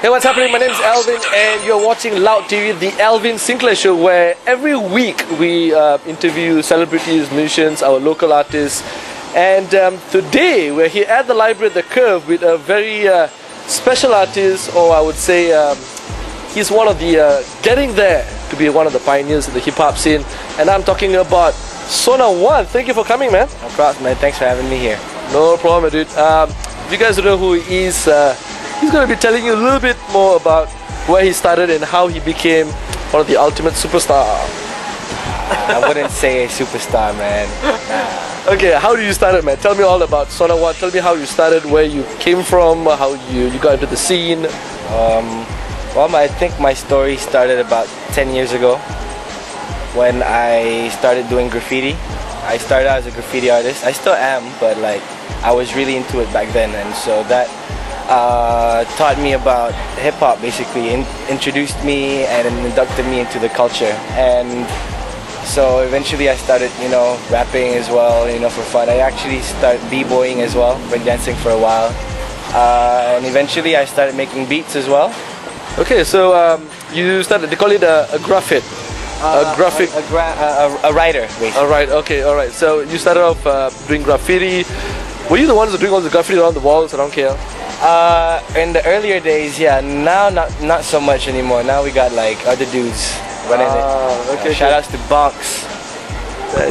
Hey, what's happening? My name is Alvin and you're watching Loud TV, the Alvin Sinclair show, where every week we interview celebrities, musicians, our local artists. And today we're here at the library at the Curve with a very special artist, or I would say he's one of the getting there to be one of the pioneers in the hip-hop scene. And I'm talking about SONAONE. Thank you for coming, man. No problem, man. Thanks for having me here. No problem, dude. If you guys don't know who he is, he's going to be telling you a little bit more about where he started and how he became one of the ultimate superstar. I wouldn't say a superstar, man. Nah. Okay, how did you start, man? Tell me all about SONAONE. Tell me how you started, where you came from, how you got into the scene. Well, I think my story started about 10 years ago when I started doing graffiti. I started out as a graffiti artist. I still am, but like I was really into it back then, and so that taught me about hip-hop, basically introduced me and inducted me into the culture. And so eventually I started, rapping as well, for fun. I actually started b-boying as well, breakdancing for a while. And eventually I started making beats as well. Okay, so you started, they call it a graffiti. A writer, basically. Alright, okay, alright. So you started off doing graffiti. Were you the ones doing all the graffiti around the walls around KL? In the earlier days, yeah. Now not so much anymore. Now we got like other dudes running it. Okay. Shout outs to Bonks.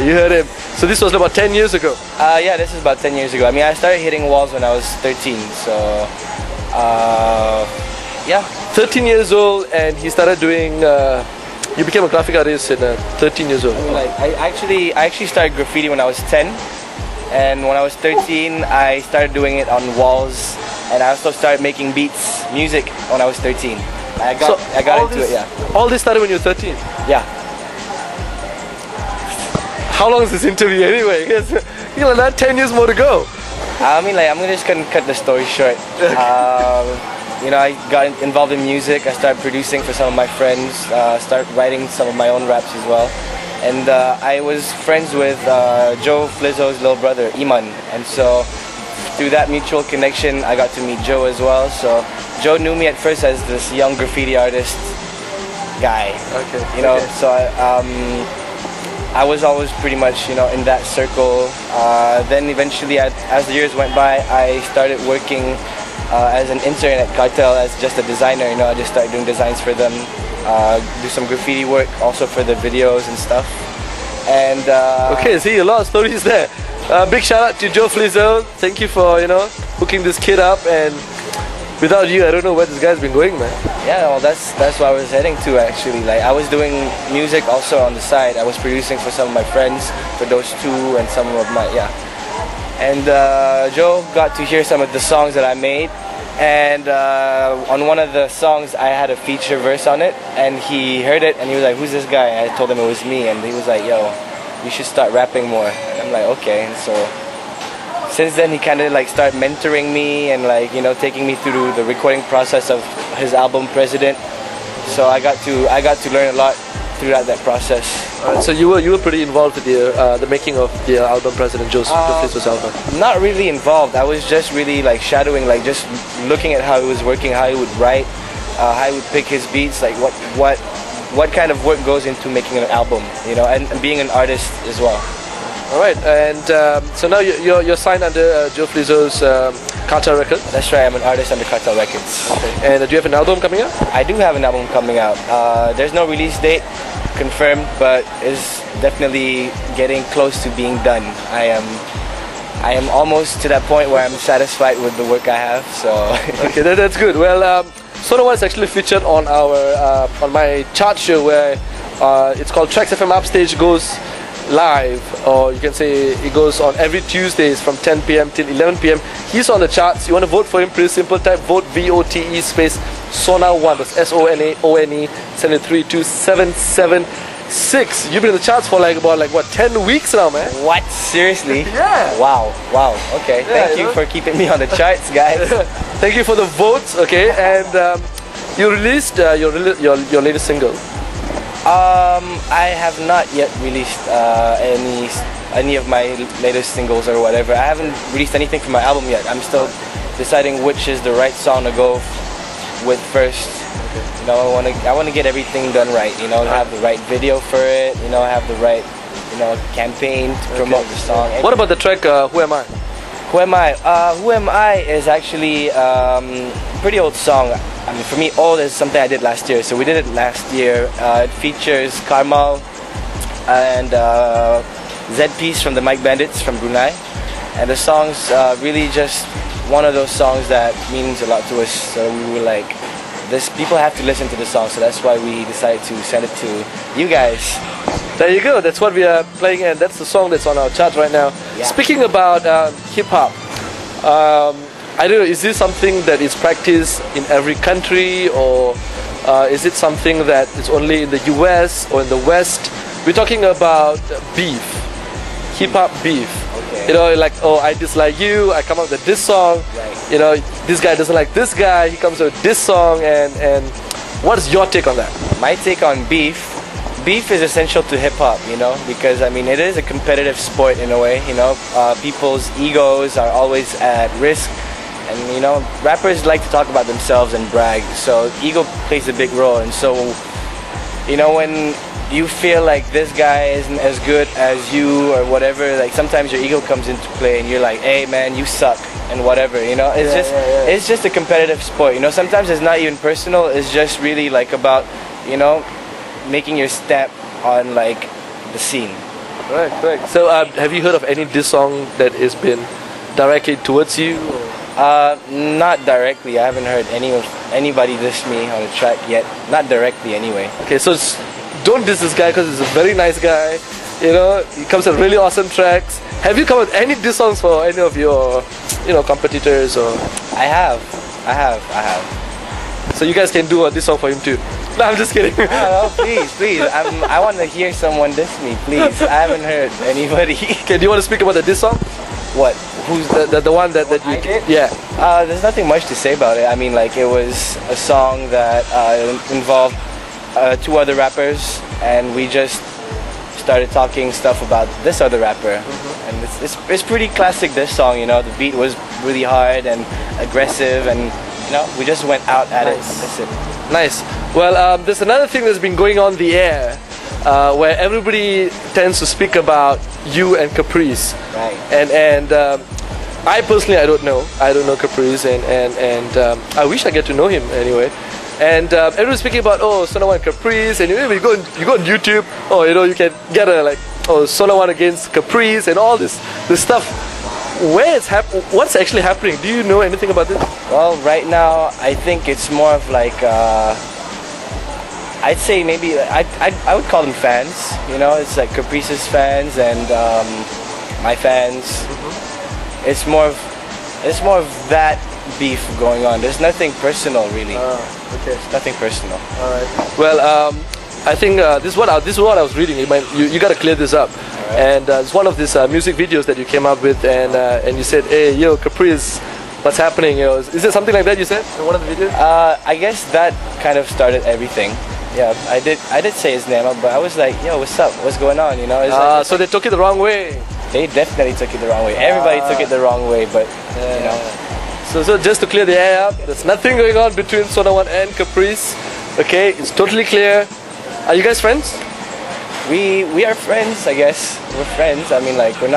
You heard him. So this was about 10 years ago? Yeah, this is about 10 years ago. I mean, I started hitting walls when I was 13, so yeah. 13 years old, and he started doing, you became a graphic artist at 13 years old. I mean, like, I actually started graffiti when I was 10, and when I was 13, I started doing it on walls, and I also started making beats, music, when I was 13. I got into it, yeah. All this started when you were 13? Yeah. How long is this interview anyway? Not 10 years more to go. I mean, like, I'm just gonna cut the story short. I got involved in music. I started producing for some of my friends. Started writing some of my own raps as well. And I was friends with Joe Flizzo's little brother, Iman. And so through that mutual connection, I got to meet Joe as well. So Joe knew me at first as this young graffiti artist guy. Okay. So I was always pretty much, in that circle. Then eventually, as the years went by, I started working as an intern at Cartel as just a designer. I just started doing designs for them, do some graffiti work also for the videos and stuff. And okay, see, a lot of stories there. Big shout out to Joe Flizzo. Thank you for hooking this kid up, and without you, I don't know where this guy's been going, man. Yeah, well, that's where I was heading to actually. Like, I was doing music also on the side. I was producing for some of my friends, for those two, and some of my And Joe got to hear some of the songs that I made, and on one of the songs I had a feature verse on it, and he heard it and he was like, "Who's this guy?" I told him it was me, and he was like, "Yo, you should start rapping more." And I'm like, "Okay." And so since then he kind of like started mentoring me and like taking me through the recording process of his album President. So I got to learn a lot throughout that process. So you were pretty involved with the making of the album President, Joe Flizzo's album? Not really involved. I was just really like shadowing, like just looking at how he was working, how he would write, how he would pick his beats, like what kind of work goes into making an album, and being an artist as well. All right, and so now you're signed under Joe Flizzo's Cartel Records? That's right, I'm an artist under Cartel Records. Okay. And do you have an album coming out? I do have an album coming out. There's no release date confirmed, but it's definitely getting close to being done. I am almost to that point where I'm satisfied with the work I have. So okay, that's good. Well, SONAONE is actually featured on on my chart show where it's called Tracks FM Upstage goes live, or you can say it goes on every Tuesdays from 10 p.m. till 11 p.m. He's on the charts. You want to vote for him? Pretty simple. Type vote VOTE space SONAONE. That's SONAONE. Send it 32776. You've been in the charts for about 10 weeks now, man. What? Seriously? Yeah. Wow. Okay. Yeah, Thank you for keeping me on the charts, guys. Thank you for the votes. Okay, and you released your latest single. I have not yet released any of my latest singles or whatever. I haven't released anything from my album yet. I'm still deciding which is the right song to go with first. You know, I wanna get everything done right. You know, have the right video for it. You know, have the right, you know, campaign to promote the song. What about the track Who Am I? Who Am I? Who Am I is actually a pretty old song. I mean, for me, old is something I did last year. So we did it last year. It features Karmal and Z Piece from the Mike Bandits from Brunei. And the song's really just one of those songs that means a lot to us. So we were like, people have to listen to the song. So that's why we decided to send it to you guys. There you go, that's what we are playing, and that's the song that's on our chart right now. Yeah. Speaking about hip-hop, I don't know, is this something that is practiced in every country, or is it something that is only in the US or in the West? We're talking about beef, hip-hop beef. Okay. You know, like, oh, I dislike you, I come up with this song. Right. You know, this guy doesn't like this guy, he comes with this song, and what is your take on that? My take on beef is essential to hip-hop, you know, because I mean it is a competitive sport in a way, you know. People's egos are always at risk, and you know, rappers like to talk about themselves and brag, so ego plays a big role. And so, you know, when you feel like this guy isn't as good as you or whatever, like sometimes your ego comes into play and you're like, hey man, you suck and whatever, you know. It's just a competitive sport, you know. Sometimes it's not even personal, it's just really like about, you know, making your stamp on like the scene. Right. So have you heard of any diss song that has been directly towards you? Not directly. I haven't heard anybody diss me on a track yet. Not directly anyway. Okay, so don't diss this guy because he's a very nice guy. You know, he comes with really awesome tracks. Have you come with any diss songs for any of your, you know, competitors or? I have. So you guys can do a diss song for him too. No, I'm just kidding. No, please. I want to hear someone diss me, please. I haven't heard anybody. Okay, do you want to speak about the diss song? What? Who's the one that you I did? Yeah. There's nothing much to say about it. I mean, like, it was a song that involved 2 other rappers, and we just started talking stuff about this other rapper. And it's pretty classic, this song, you know. The beat was really hard and aggressive, and you know, we just went out at it. That's it. Nice. Well, there's another thing that's been going on the air, where everybody tends to speak about you and Caprice. Right. And I personally, I don't know Caprice, and I wish I get to know him anyway. And everyone's speaking about, oh, SONAONE and Caprice, and you go on YouTube, oh, you know, you can get a like, oh, SONAONE against Caprice and all this stuff. What's actually happening? Do you know anything about this? Well, right now I think it's more of like I'd say maybe I would call them fans. You know, it's like Caprice's fans and my fans. It's more of that beef going on. There's nothing personal really. Okay. It's nothing personal. All right. Well, I think this is what I was reading. You got to clear this up. Right. And it's one of these music videos that you came up with, and you said, "Hey, yo, Caprice, what's happening?" You know, is it something like that you said in one of the videos? I guess that kind of started everything. Yeah, I did say his name, but I was like, "Yo, what's up? What's going on?" You know. So they took it the wrong way. They definitely took it the wrong way. Everybody took it the wrong way, but you know. So just to clear the air up, there's nothing going on between SONAONE and Caprice. Okay, it's totally clear. Are you guys friends? We are friends, I guess. We're friends. I mean, like, we're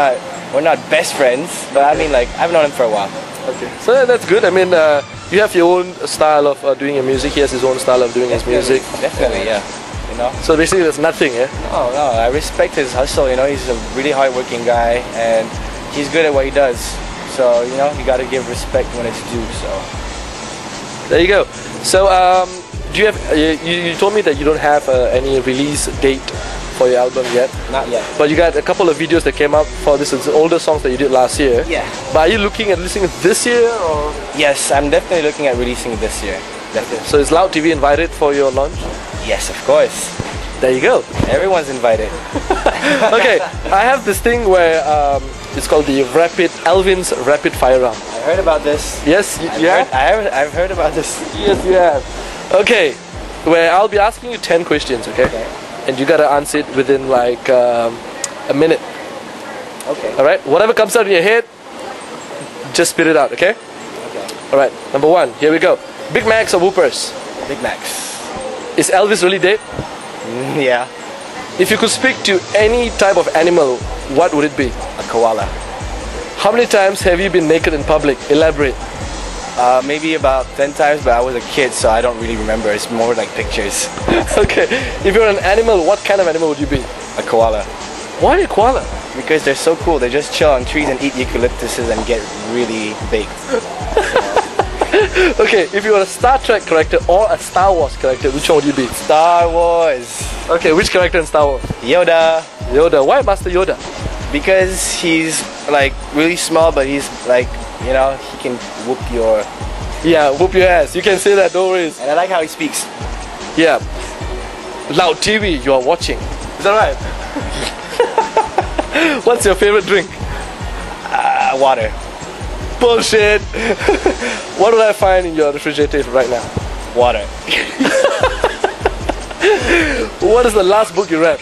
not best friends, but I mean, like, I've known him for a while. Okay. So that's good. I mean, you have your own style of doing your music. He has his own style of doing his music. Definitely, yeah. You know. So basically, there's nothing, yeah. No. I respect his hustle. You know, he's a really hardworking guy, and he's good at what he does. So you know, you got to give respect when it's due. So there you go. So do you have? You told me that you don't have any release date for your album yet. Not yet. But you got a couple of videos that came up for this older songs that you did last year. Yeah. But are you looking at releasing it this year or? Yes, I'm definitely looking at releasing it this year. Definitely. So is Loud TV invited for your launch? Yes, of course. There you go. Everyone's invited. Okay, I have this thing where it's called the Alvin's Rapid Fire Round. I heard about this. Yes, you have? I've heard about this. Yes, you have. Okay, where I'll be asking you 10 questions, okay? And you gotta answer it within like a minute. Okay. Alright, whatever comes out in your head, just spit it out, okay? Okay. Alright, number 1, here we go. Big Macs or Whoopers? Big Macs. Is Elvis really dead? Yeah. If you could speak to any type of animal, what would it be? A koala. How many times have you been naked in public? Elaborate. Maybe about 10 times, but I was a kid, so I don't really remember. It's more like pictures. Okay. If you're an animal, what kind of animal would you be? A koala. Why a koala? Because they're so cool. They just chill on trees and eat eucalyptuses and get really baked. Okay, if you were a Star Trek character or a Star Wars character, which one would you be? Star Wars. Okay, which character in Star Wars? Yoda. Yoda. Why Master Yoda? Because he's like really small, but he's like, you know, he can whoop your... Yeah, whoop your ass. You can say that, no worries. And I like how he speaks. Yeah. Loud TV, you are watching. Is that right? What's your favorite drink? Water. Bullshit. What would I find in your refrigerator right now? Water. What is the last book you read?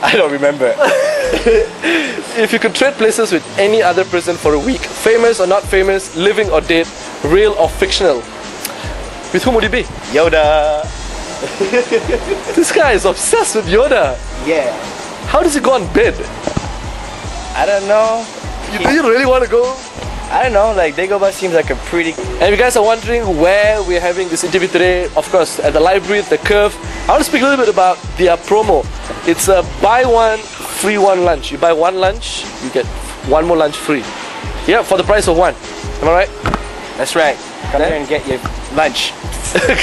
I don't remember. If you could trade places with any other person for a week, famous or not famous, living or dead, real or fictional, with whom would you be? Yoda. This guy is obsessed with Yoda. Yeah. How does he go on bed? I don't know. Do you really want to go? I don't know, like Dagobah seems like a pretty... And if you guys are wondering where we're having this interview today, of course at the library, the Curve. I want to speak a little bit about their promo. It's a buy one, free one lunch. You buy one lunch, you get one more lunch free. Yeah, for the price of one. Am I right? That's right. Come here and get your lunch.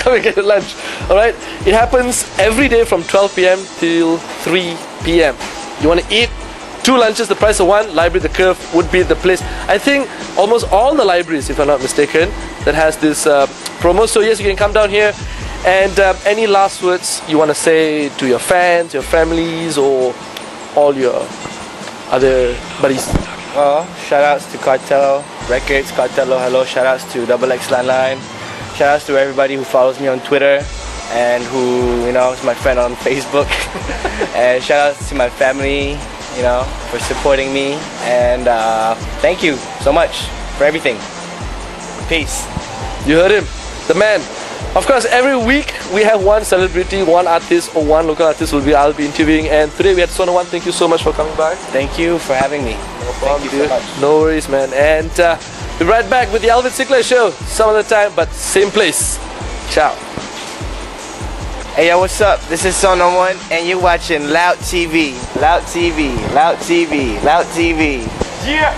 Come and get your lunch. Alright? It happens every day from 12 p.m. till 3 p.m. You want to eat? 2 lunches, the price of one. Library The Curve would be the place. I think almost all the libraries, if I'm not mistaken, that has this promo. So yes, you can come down here. And any last words you want to say to your fans, your families, or all your other buddies? Shout outs to Cartel Records, Cartello Hello. Shout outs to Double X Landline. Shout outs to everybody who follows me on Twitter and who, you know, is my friend on Facebook. And shout outs to my family, you know, for supporting me. And thank you so much for everything. Peace. You heard him, the man. Of course, every week we have one celebrity, one artist, or one local artist I'll be interviewing. And today we had SONAONE. Thank you so much for coming by. Thank you for having me. No problem, Thank you dude. so much. No worries, man. And we'll be right back with the Alvin Sinclair Show. Some other time, but same place. Ciao. Hey yo, what's up? This is SONAONE and you're watching Loud TV. Loud TV, Loud TV, Loud TV. Yeah.